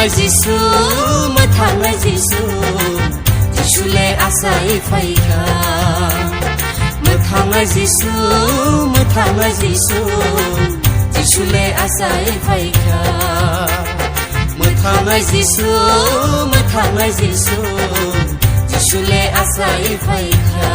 मोथांनाय जिसु मोथांनाय जिसु जिसुले आसाय फायखा मोथांनाय जिसु मोथांनाय जिसु जिसुले आसाय फायखा मोथांनाय जिसु मोथांनाय जिसु जिसुले आसाय फायखा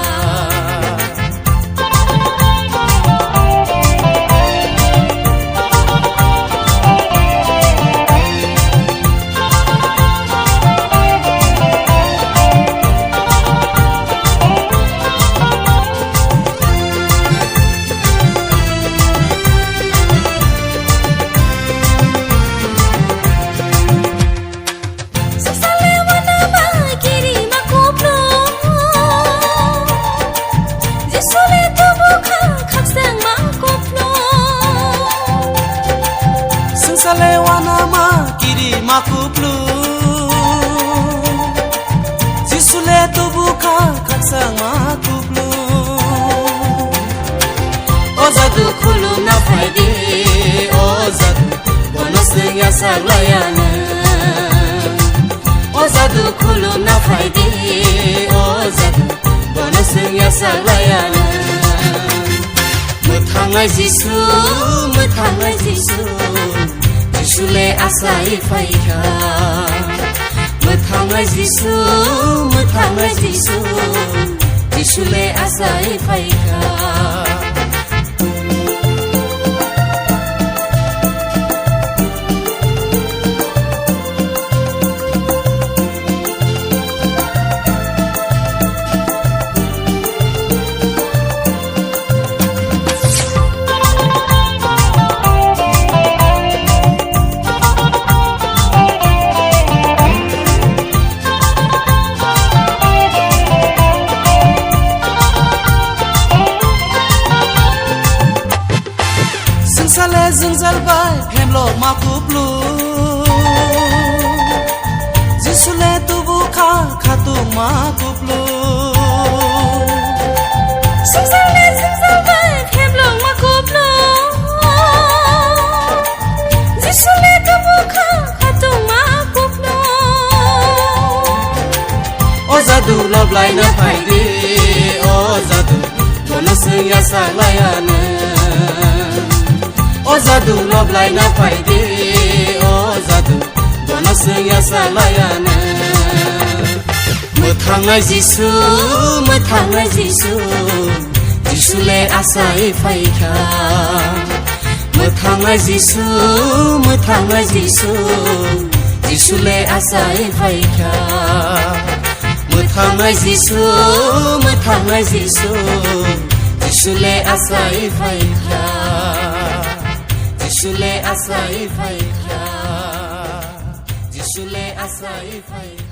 Salewana kiri makuplu Jisule tubuka kaksang makuplu Ozadu khulu na faidi Ozadu bonusing ya saglayana Ozadu khulu na faidi Ozadu bonusing ya saglayana Mothangay jisu mothangay jisu जिसुले आसाय फायखा मोथांनाय जिसु मोथांनाय जिसु जिसुले आसाय फायखा Sale zingzal bay hemlo makuplu Jisule tubu khatu makuplu Sale zingzal bay hemlo makuplu Jisule tubu khatu makuplu Ozadu loblay na faidi Ozadu bonusing ya saglayana Ozadu loblay na faidi Ozadu bonusing ya saglayana Mothangnaय जिसु मोथांनाय जिसु जिसुले आसाय फायखा मोथांनाय जिसु मोथांनाय जिसु जिसुले आसाय फायखा मोथांनाय जिसु मोथांनाय जिसु जिसुले आसाय फायखा जिसुले आसाय फायखा जिसुले आसाय फायखा